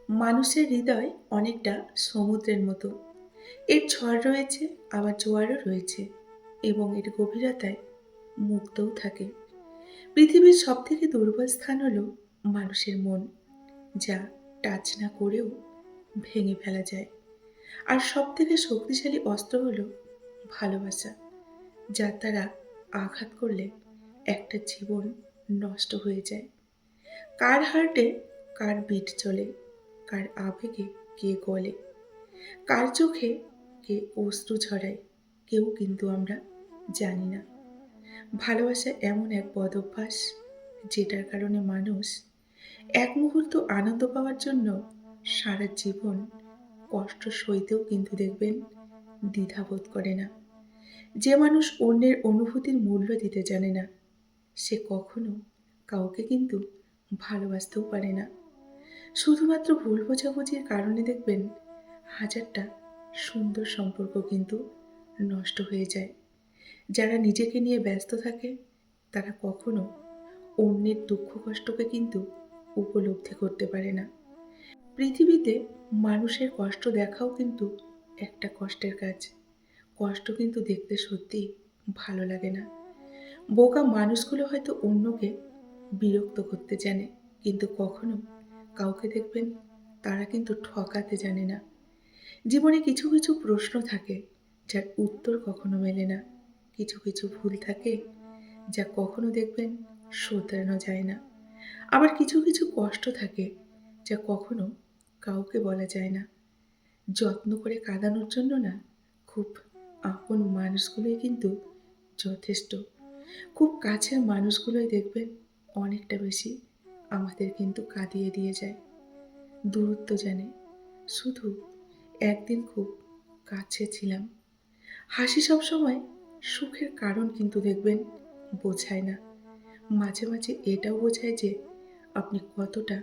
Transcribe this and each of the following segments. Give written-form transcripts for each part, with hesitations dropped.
মানুষের হৃদয় অনেকটা সমুদ্রের মতো। এর ঝড় রয়েছে, আবার জোয়ারও রয়েছে এবং এর গভীরতায় মুক্তও থাকে। পৃথিবীর সবথেকে দুর্বল স্থান হলো মানুষের মন, যা টাচ না করেও ভেঙে ফেলা যায়। আর সবথেকে শক্তিশালী অস্ত্র হলো ভালোবাসা, যার দ্বারা আঘাত করলে একটা জীবন নষ্ট হয়ে যায়। কার হার্টে কার বিট চলে, কার আবেগে কে গলে, কার চোখে কে অশ্রু ঝরায়, কেউ কিন্তু আমরা জানি না। ভালোবাসা এমন এক বদ অভ্যাস, যেটার কারণে মানুষ এক মুহূর্ত আনন্দ পাওয়ার জন্য সারা জীবন কষ্ট সইতেও কিন্তু দেখবেন দ্বিধাবোধ করে না। যে মানুষ অন্যের অনুভূতির মূল্য দিতে জানে না, সে কখনো কাউকে কিন্তু ভালোবাসতেও পারে না। শুধুমাত্র ভুল বোঝাবুঝির কারণে দেখবেন হাজারটা সুন্দর সম্পর্ক কিন্তু নষ্ট হয়ে যায়। যারা নিজেকে নিয়ে ব্যস্ত থাকে, তারা কখনো অন্যের দুঃখ কষ্টকে কিন্তু উপলব্ধি করতে পারে না। পৃথিবীতে মানুষের কষ্ট দেখাও কিন্তু একটা কষ্টের কাজ। কষ্ট কিন্তু দেখতে সত্যিই ভালো লাগে না। বোকা মানুষগুলো হয়তো অন্যকে বিরক্ত করতে জানে, কিন্তু কখনো কাউকে দেখবেন তারা কিন্তু ঠকাতে জানে না। জীবনে কিছু কিছু প্রশ্ন থাকে, যার উত্তর কখনো মেলে না। কিছু কিছু ভুল থাকে, যা কখনো দেখবেন শোধরানো যায় না। আবার কিছু কিছু কষ্ট থাকে, যা কখনো কাউকে বলা যায় না। যত্ন করে কাঁদানোর জন্য না, খুব আপন মানুষগুলোই কিন্তু যথেষ্ট। খুব কাছের মানুষগুলোই দেখবেন অনেকটা বেশি আমাদের কিন্তু কাঁদিয়ে দিয়ে যায়। দূরত্ব জানে, শুধু একদিন খুব কাছে ছিলাম। হাসি সবসময় সুখের কারণ কিন্তু দেখবেন বোঝায় না। মাঝে মাঝে এটাও বোঝায় যে আপনি কতটা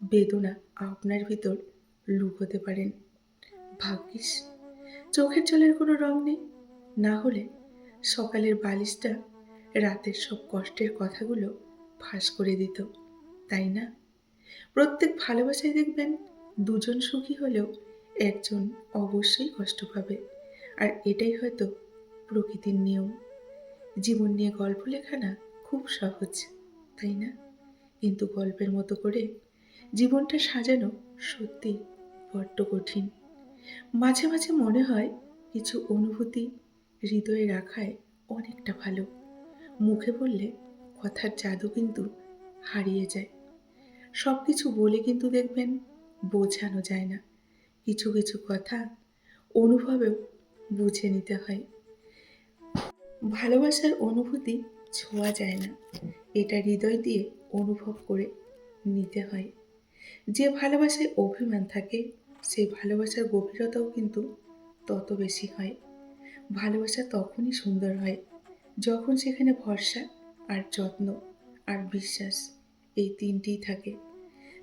বেদনা আপনার ভিতর লুকোতে পারেন। ভাগ্যিস চোখের জলের কোনো রং নেই, না হলে সকালের বালিশটা রাতের সব কষ্টের কথাগুলো ফাঁস করে দিত, তাই না? প্রত্যেক ভালোবাসায় দেখবেন দুজন সুখী হলেও একজন অবশ্যই কষ্ট পাবে। আর এটাই হয়তো প্রকৃতির নিয়ম। জীবন নিয়ে গল্প লেখা না খুব সহজ, তাই না? কিন্তু গল্পের মতো করে জীবনটা সাজানো সত্যি বড্ড কঠিন। মাঝে মাঝে মনে হয় কিছু অনুভূতি হৃদয়ে রাখায় অনেকটা ভালো। মুখে বললে কথার জাদু কিন্তু হারিয়ে যায়। সব কিছু বলে কিন্তু দেখবেন বোঝানো যায় না। কিছু কিছু কথা অনুভবেও বুঝে নিতে হয়। ভালোবাসার অনুভূতি ছোঁয়া যায় না, এটা হৃদয় দিয়ে অনুভব করে নিতে হয়। যে ভালোবাসায় অভিমান থাকে, সেই ভালোবাসার গভীরতাও কিন্তু তত বেশি হয়। ভালোবাসা তখনই সুন্দর হয় যখন সেখানে ভরসা আর যত্ন আর বিশ্বাস, এই তিনটিই থাকে।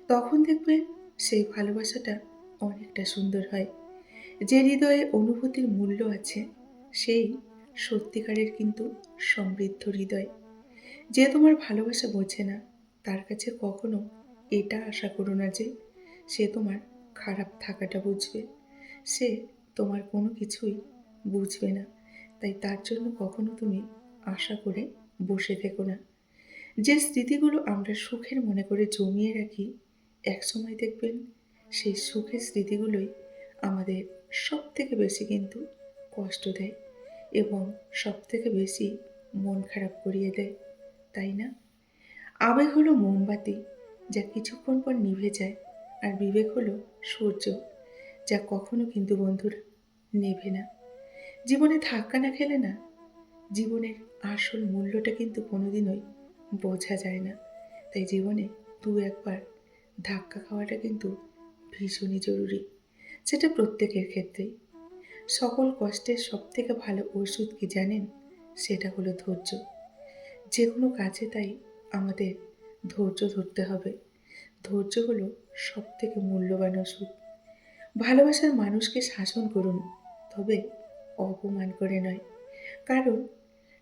তখন দেখবেন সেই ভালোবাসাটা অনেকটা সুন্দর হয়। যে হৃদয়ে অনুভূতির মূল্য আছে, সেই সত্যিকারের কিন্তু সমৃদ্ধ হৃদয়। যে তোমার ভালোবাসা বোঝে না, তার কাছে কখনো এটা আশা করো না যে সে তোমার খারাপ থাকাটা বুঝবে। সে তোমার কোনো কিছুই বুঝবে না। তাই তার জন্য কখনো তুমি আশা করে বসে থেকো না। যে স্মৃতিগুলো আমরা সুখের মনে করে জমিয়ে রাখি, একসময় দেখবেন সেই সুখের স্মৃতিগুলোই আমাদের সবথেকে বেশি কিন্তু কষ্ট দেয় এবং সবথেকে বেশি মন খারাপ করিয়ে দেয়, তাই না? আবেগ হলো মোমবাতি, যা কিছুক্ষণ পর নিভে যায়। আর বিবেক হলো সূর্য, যা কখনো কিন্তু বন্ধুরা নেভে না। জীবনে ধাক্কা না খেলে না, জীবনের আসল মূল্যটা কিন্তু কোনোদিনই বোঝা যায় না। তাই জীবনে দু একবার ধাক্কা খাওয়াটা কিন্তু ভীষণই জরুরি, সেটা প্রত্যেকের ক্ষেত্রেই। সকল কষ্টের সবথেকে ভালো ওষুধ কি জানেন? সেটা হলো ধৈর্য। যে কোনো কাজে তাই আমাদের ধৈর্য ধরতে হবে। ধৈর্য হলো সবথেকে মূল্যবান ওষুধ। ভালোবাসার মানুষকে শাসন করুন, তবে অপমান করে নয়। কারণ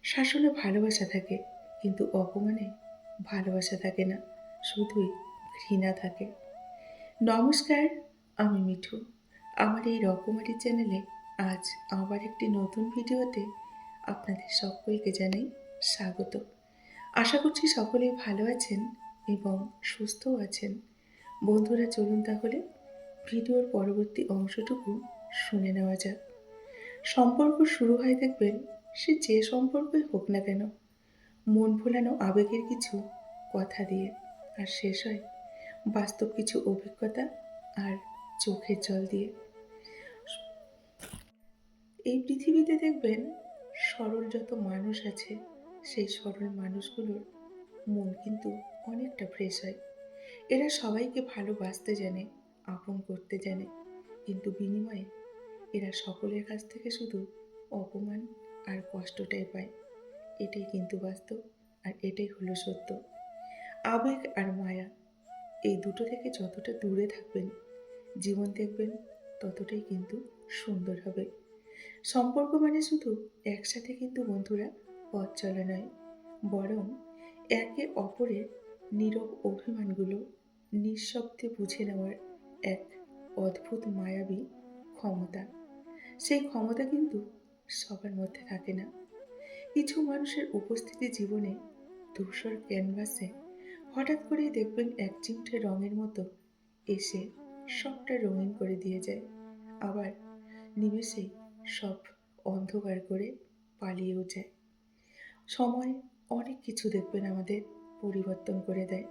শাসনে ভালোবাসা থাকে, কিন্তু অপমানে ভালোবাসা থাকে না, শুধুই ঘৃণা থাকে। নমস্কার, আমি মিঠু। আমার এই রকমারি চ্যানেলে আজ আবার একটি নতুন ভিডিওতে আপনাদের সকলকে জানাই স্বাগত। আশা করছি সকলেই ভালো আছেন এবং সুস্থও আছেন। বন্ধুরা চলুন তাহলে ভিডিওর পরবর্তী অংশটুকু শুনে নেওয়া যাক। সম্পর্ক শুরু হয় দেখবেন সে যে সম্পর্কই হোক না কেন, মন ভোলানো আবেগের কিছু কথা দিয়ে, আর শেষ হয় বাস্তব কিছু অভিজ্ঞতা আর চোখের জল দিয়ে। এই পৃথিবীতে দেখবেন সরল যত মানুষ আছে, সেই সরল মানুষগুলোর মন কিন্তু অনেকটা ফ্রেশ হয়। এরা সবাইকে ভালোবাসতে জানে, আপন করতে জানে, কিন্তু বিনিময়ে এরা সকলের কাছ থেকে শুধু অপমান আর কষ্টটাই পায়। এটাই কিন্তু বাস্তব, আর এটাই হলো সত্য। আবেগ আর মায়া, এই দুটো থেকে যতটা দূরে থাকবেন, জীবন দেখবেন ততটাই কিন্তু সুন্দর হবে। সম্পর্ক মানে শুধু একসাথে কিন্তু বন্ধুরা পথ চলা নয়, বরং একে অপরের নীরব অভিমানগুলো নিঃশব্দে বুঝে নেওয়ার এক অদ্ভুত মায়াবী ক্ষমতা। সেই ক্ষমতা কিন্তু সবার মধ্যে থাকে না। কিছু মানুষের উপস্থিতি জীবনে ধূসর ক্যানভাসে হঠাৎ করেই দেখবেন এক চিমটে রঙের মতো এসে সবটা রঙিন করে দিয়ে যায়। আবার নিমেষেই সব অন্ধকার করে পালিয়েও যায়। সময় অনেক কিছু দেখবেন আমাদের পরিবর্তন করে দেয়।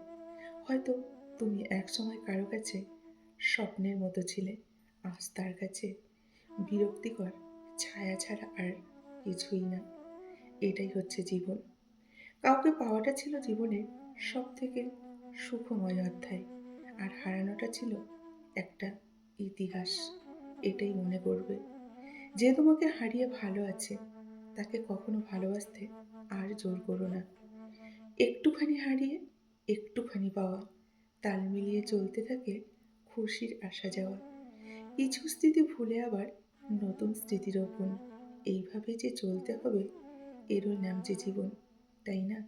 হয়তো তুমি একসময় কারো কাছে স্বপ্নের মতো ছিলে, আজ তার কাছে বিরক্তিকর ছায়া ছাড়া আর কিছুই না। এটাই হচ্ছে জীবন। কাউকে পাওয়াটা ছিল জীবনের সব থেকে সুখময় অধ্যায়, আর হারানোটা ছিল একটা ইতিহাস। এটাই মনে করবে, যে তোমাকে হারিয়ে ভালো আছে তাকে কখনো ভালোবাসতে আর জোর করো না। একটুখানি হারিয়ে একটুখানি পাওয়া, তাল মিলিয়ে চলতে থাকে খুশির আসা যাওয়া। কিছু স্মৃতি ভুলে আবার নতুন স্মৃতি রোপণ, এইভাবে যে চলতে হবে, এরই নাম যে জীবন, তাই না?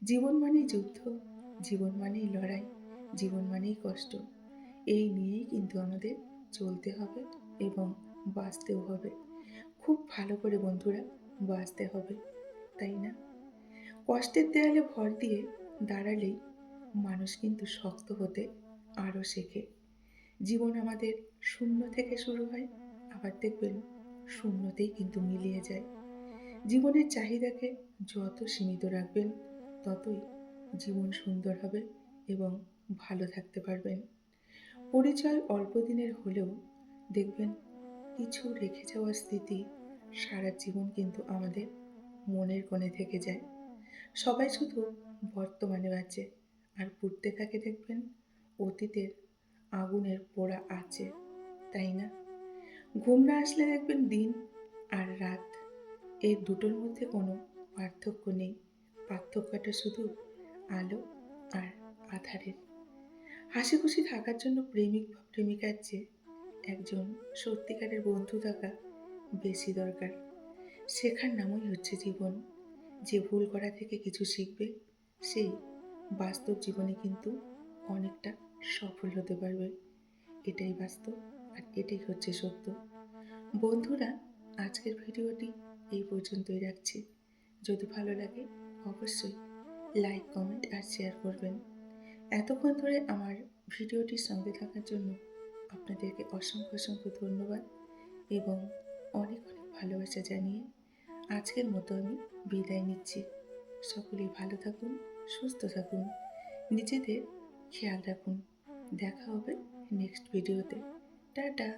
জীবন মানেই যুদ্ধ, জীবন মানেই লড়াই, জীবন মানেই কষ্ট। এই নিয়েই কিন্তু আমাদের চলতে হবে এবং বাঁচতেও হবে। খুব ভালো করে বন্ধুরা বাঁচতে হবে, তাই না? কষ্টের দেয়ালে ভর দিয়ে দাঁড়ালেই মানুষ কিন্তু শক্ত হতে আরও শেখে। জীবন আমাদের শূন্য থেকে শুরু হয়, আবার দেখবেন শূন্যতেই কিন্তু মিলিয়ে যায়। জীবনের চাহিদাকে যত সীমিত রাখবেন, ততই জীবন সুন্দর হবে এবং ভালো থাকতে পারবেন। পরিচয় অল্প দিনের হলেও দেখবেন কিছু রেখে যাওয়া স্মৃতি সারা জীবন কিন্তু আমাদের মনের কোণে থেকে যায়। সবাই শুধু বর্তমানে বাঁচে, আর পুড়তে থাকে দেখবেন অতীতের আগুনের পোড়া আছে, তাই না? ঘুম না আসলে দেখবেন দিন আর রাত, এই দুটোর মধ্যে কোনো পার্থক্য নেই। পার্থক্যটা শুধু আলো আর আধারের। হাসি খুশি থাকার জন্য প্রেমিক বা প্রেমিকার চেয়ে একজন সত্যিকারের বন্ধু থাকা বেশি দরকার। শেখার নামই হচ্ছে জীবন। যে ভুল করা থেকে কিছু শিখবে, সেই বাস্তব জীবনে কিন্তু অনেকটা সফল হতে পারবে। এটাই বাস্তব, আর এটাই হচ্ছে সত্য। বন্ধুরা, আজকের ভিডিওটি এই পর্যন্তই রাখছি। যদি ভালো লাগে অবশ্যই লাইক, কমেন্ট আর শেয়ার করবেন। এতক্ষণ ধরে আমার ভিডিওটির সঙ্গে থাকার জন্য আপনাদেরকে অসংখ্য অসংখ্য ধন্যবাদ এবং অনেক অনেক ভালোবাসা জানিয়ে আজকের মতো আমি বিদায় নিচ্ছি। সকলেই ভালো থাকুন, সুস্থ থাকুন, নিজেদের খেয়াল রাখুন। দেখা হবে নেক্সট ভিডিওতে। টাটা।